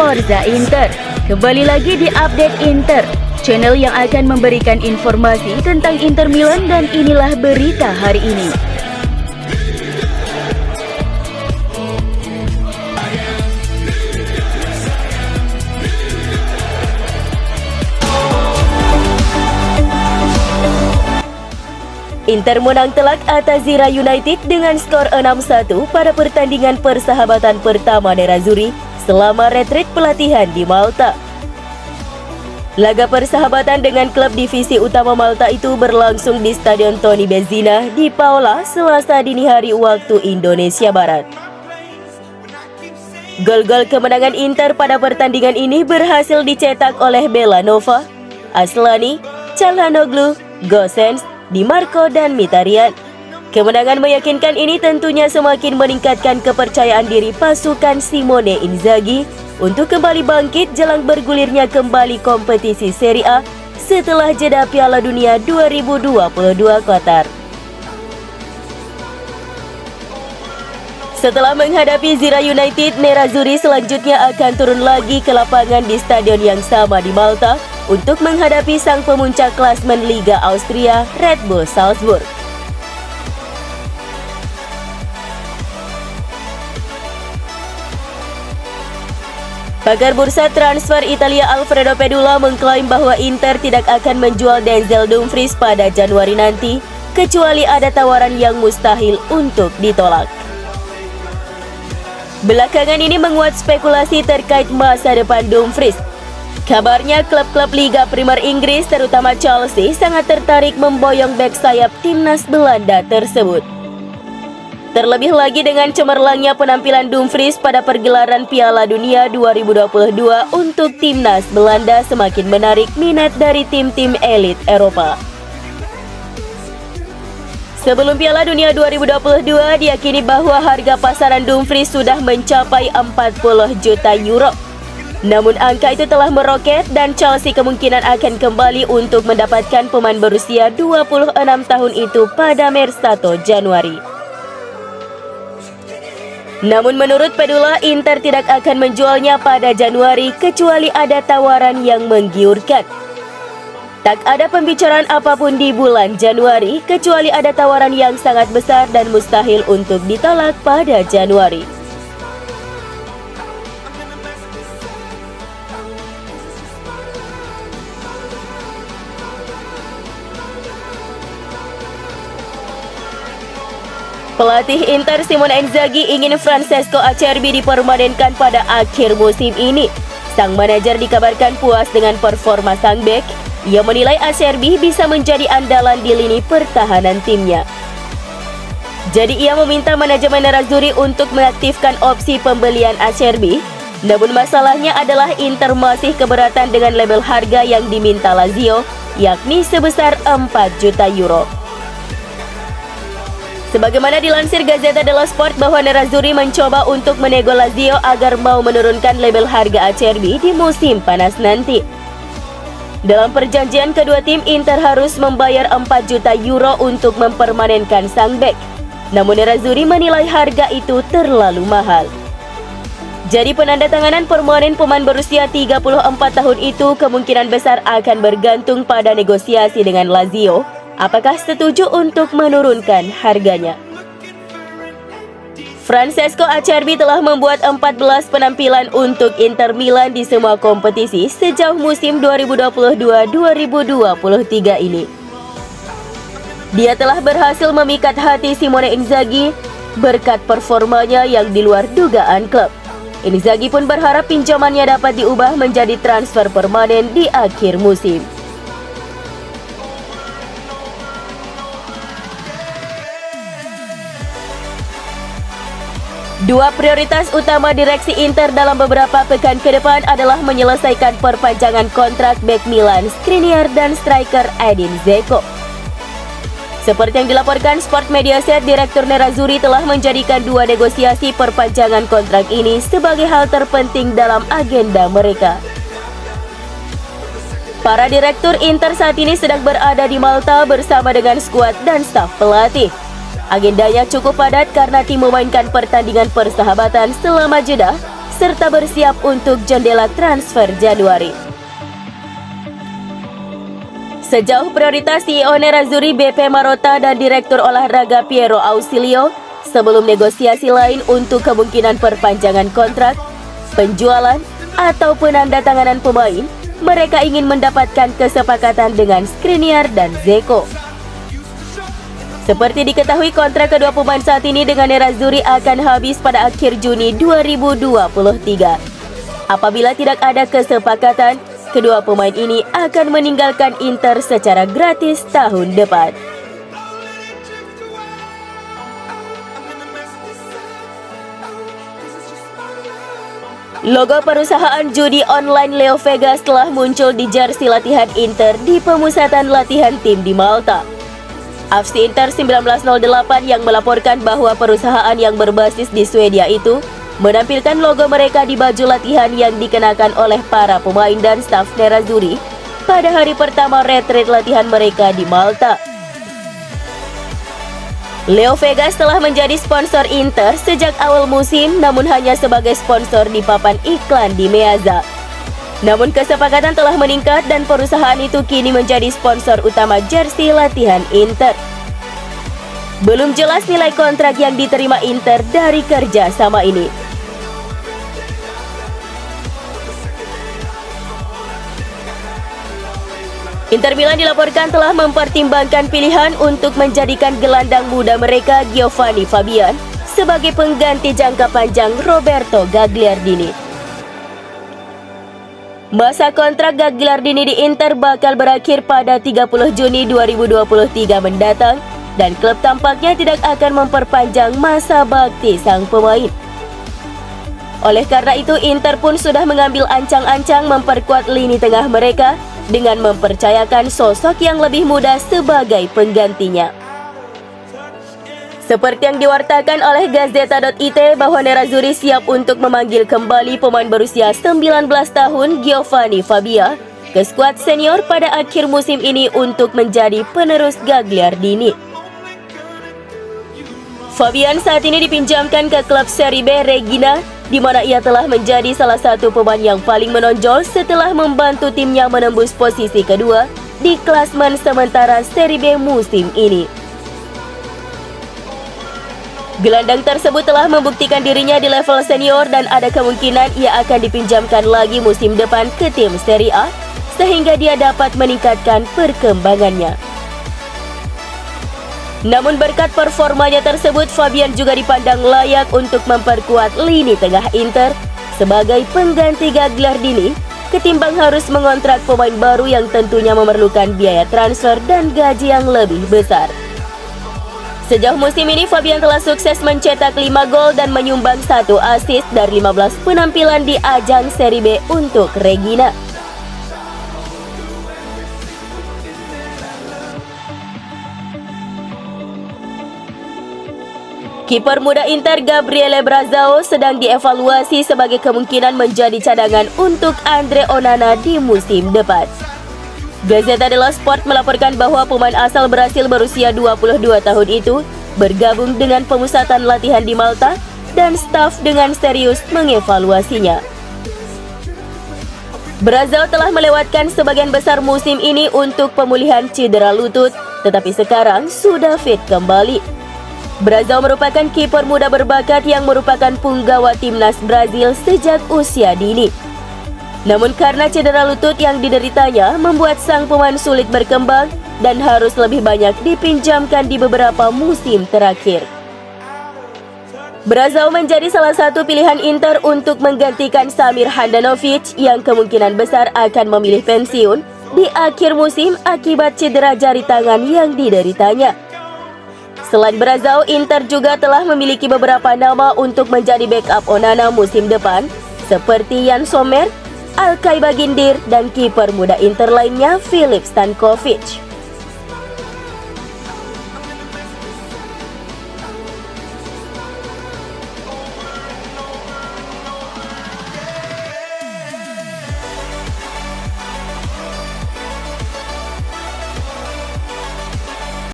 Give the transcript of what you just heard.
Forza Inter. Kembali lagi di Update Inter, channel yang akan memberikan informasi tentang Inter Milan, dan inilah berita hari ini. Inter menang telak atas Zira United dengan skor 6-1 pada pertandingan persahabatan pertama Nerazzurri selama retreat pelatihan di Malta. Laga persahabatan dengan klub divisi utama Malta itu berlangsung di Stadion Tony Benzina di Paola, Selasa dini hari waktu Indonesia Barat. Gol-gol kemenangan Inter pada pertandingan ini berhasil dicetak oleh Belanova, Aslani, Calhanoglu, Gosens, Di Marco, dan Mkhitaryan. Kemenangan meyakinkan ini tentunya semakin meningkatkan kepercayaan diri pasukan Simone Inzaghi untuk kembali bangkit jelang bergulirnya kembali kompetisi Serie A setelah jeda Piala Dunia 2022 Qatar. Setelah menghadapi Zira United, Nerazzurri selanjutnya akan turun lagi ke lapangan di stadion yang sama di Malta untuk menghadapi sang pemuncak klasmen Liga Austria, Red Bull Salzburg. Pakar bursa transfer Italia Alfredo Pedula mengklaim bahwa Inter tidak akan menjual Denzel Dumfries pada Januari nanti, kecuali ada tawaran yang mustahil untuk ditolak. Belakangan ini menguat spekulasi terkait masa depan Dumfries. Kabarnya klub-klub Liga Primer Inggris terutama Chelsea sangat tertarik memboyong bek sayap timnas Belanda tersebut. Terlebih lagi dengan cemerlangnya penampilan Dumfries pada pergelaran Piala Dunia 2022 untuk timnas Belanda semakin menarik minat dari tim-tim elit Eropa. Sebelum Piala Dunia 2022 diyakini bahwa harga pasaran Dumfries sudah mencapai 40 juta euro. Namun angka itu telah meroket dan Chelsea kemungkinan akan kembali untuk mendapatkan pemain berusia 26 tahun itu pada Maret 1 Januari. Namun menurut Pedula, Inter tidak akan menjualnya pada Januari kecuali ada tawaran yang menggiurkan. Tak ada pembicaraan apapun di bulan Januari kecuali ada tawaran yang sangat besar dan mustahil untuk ditolak pada Januari. Pelatih Inter Simone Inzaghi ingin Francesco Acerbi dipermanenkan pada akhir musim ini. Sang manajer dikabarkan puas dengan performa sang bek. Ia menilai Acerbi bisa menjadi andalan di lini pertahanan timnya. Jadi ia meminta manajemen Nerazzurri untuk mengaktifkan opsi pembelian Acerbi. Namun masalahnya adalah Inter masih keberatan dengan label harga yang diminta Lazio, yakni sebesar 4 juta euro. Sebagaimana dilansir Gazzetta dello Sport bahwa Nerazzurri mencoba untuk menego Lazio agar mau menurunkan label harga Acerbi di musim panas nanti. Dalam perjanjian kedua tim, Inter harus membayar 4 juta euro untuk mempermanenkan sang bek. Namun Nerazzurri menilai harga itu terlalu mahal. Jadi penandatanganan permanen pemain berusia 34 tahun itu kemungkinan besar akan bergantung pada negosiasi dengan Lazio. Apakah setuju untuk menurunkan harganya? Francesco Acerbi telah membuat 14 penampilan untuk Inter Milan di semua kompetisi sejauh musim 2022-2023 ini. Dia telah berhasil memikat hati Simone Inzaghi berkat performanya yang di luar dugaan klub. Inzaghi pun berharap pinjamannya dapat diubah menjadi transfer permanen di akhir musim. Dua prioritas utama direksi Inter dalam beberapa pekan ke depan adalah menyelesaikan perpanjangan kontrak bek Milan Skriniar dan striker Edin Dzeko. Seperti yang dilaporkan Sport Mediaset, Direktur Nerazzurri telah menjadikan dua negosiasi perpanjangan kontrak ini sebagai hal terpenting dalam agenda mereka. Para direktur Inter saat ini sedang berada di Malta bersama dengan skuad dan staf pelatih. Agendanya cukup padat karena tim memainkan pertandingan persahabatan selama jeda serta bersiap untuk jendela transfer Januari. Sejauh prioritas CEO Nerazzurri BP Marotta dan Direktur Olahraga Piero Ausilio sebelum negosiasi lain untuk kemungkinan perpanjangan kontrak, penjualan, atau penandatanganan pemain, mereka ingin mendapatkan kesepakatan dengan Skriniar dan Dzeko. Seperti diketahui, kontrak kedua pemain saat ini dengan Nerazzurri akan habis pada akhir Juni 2023. Apabila tidak ada kesepakatan, kedua pemain ini akan meninggalkan Inter secara gratis tahun depan. Logo perusahaan judi online Leo Vegas telah muncul di jersey latihan Inter di pemusatan latihan tim di Malta. AFC Inter 1908 yang melaporkan bahwa perusahaan yang berbasis di Swedia itu menampilkan logo mereka di baju latihan yang dikenakan oleh para pemain dan staf Nerazzurri pada hari pertama retreat latihan mereka di Malta. Leo Vegas telah menjadi sponsor Inter sejak awal musim, namun hanya sebagai sponsor di papan iklan di Meazza. Namun kesepakatan telah meningkat dan perusahaan itu kini menjadi sponsor utama jersey latihan Inter. Belum jelas nilai kontrak yang diterima Inter dari kerja sama ini. Inter Milan dilaporkan telah mempertimbangkan pilihan untuk menjadikan gelandang muda mereka Giovanni Fabian sebagai pengganti jangka panjang Roberto Gagliardini. Masa kontrak Gagliardini di Inter bakal berakhir pada 30 Juni 2023 mendatang dan klub tampaknya tidak akan memperpanjang masa bakti sang pemain. Oleh karena itu, Inter pun sudah mengambil ancang-ancang memperkuat lini tengah mereka dengan mempercayakan sosok yang lebih muda sebagai penggantinya. Seperti yang diwartakan oleh Gazzetta.it bahwa Nerazzurri siap untuk memanggil kembali pemain berusia 19 tahun Giovanni Fabian ke skuad senior pada akhir musim ini untuk menjadi penerus Gagliardini. Fabian saat ini dipinjamkan ke klub Serie B Reggina, di mana ia telah menjadi salah satu pemain yang paling menonjol setelah membantu timnya menembus posisi kedua di klasmen sementara Serie B musim ini. Gelandang tersebut telah membuktikan dirinya di level senior dan ada kemungkinan ia akan dipinjamkan lagi musim depan ke tim Serie A sehingga dia dapat meningkatkan perkembangannya. Namun berkat performanya tersebut, Fabian juga dipandang layak untuk memperkuat lini tengah Inter sebagai pengganti Gagliardini ketimbang harus mengontrak pemain baru yang tentunya memerlukan biaya transfer dan gaji yang lebih besar. Sejauh musim ini, Fabian telah sukses mencetak 5 gol dan menyumbang 1 assist dari 15 penampilan di ajang Serie B untuk Reggina. Kiper muda Inter Gabriele Brazzao sedang dievaluasi sebagai kemungkinan menjadi cadangan untuk Andre Onana di musim depan. Gazzetta dello Sport melaporkan bahwa pemain asal Brasil berusia 22 tahun itu bergabung dengan pemusatan latihan di Malta dan staf dengan serius mengevaluasinya. Brazzao telah melewatkan sebagian besar musim ini untuk pemulihan cedera lutut, tetapi sekarang sudah fit kembali. Brazzao merupakan kiper muda berbakat yang merupakan punggawa timnas Brazil sejak usia dini. Namun karena cedera lutut yang dideritanya membuat sang pemain sulit berkembang dan harus lebih banyak dipinjamkan di beberapa musim terakhir. Brazzao menjadi salah satu pilihan Inter untuk menggantikan Samir Handanovic yang kemungkinan besar akan memilih pensiun di akhir musim akibat cedera jari tangan yang dideritanya. Selain Brazzao, Inter juga telah memiliki beberapa nama untuk menjadi backup Onana musim depan, seperti Jan Sommer, Alkay Bagindir, dan kiper muda Inter lainnya Filip Stankovic.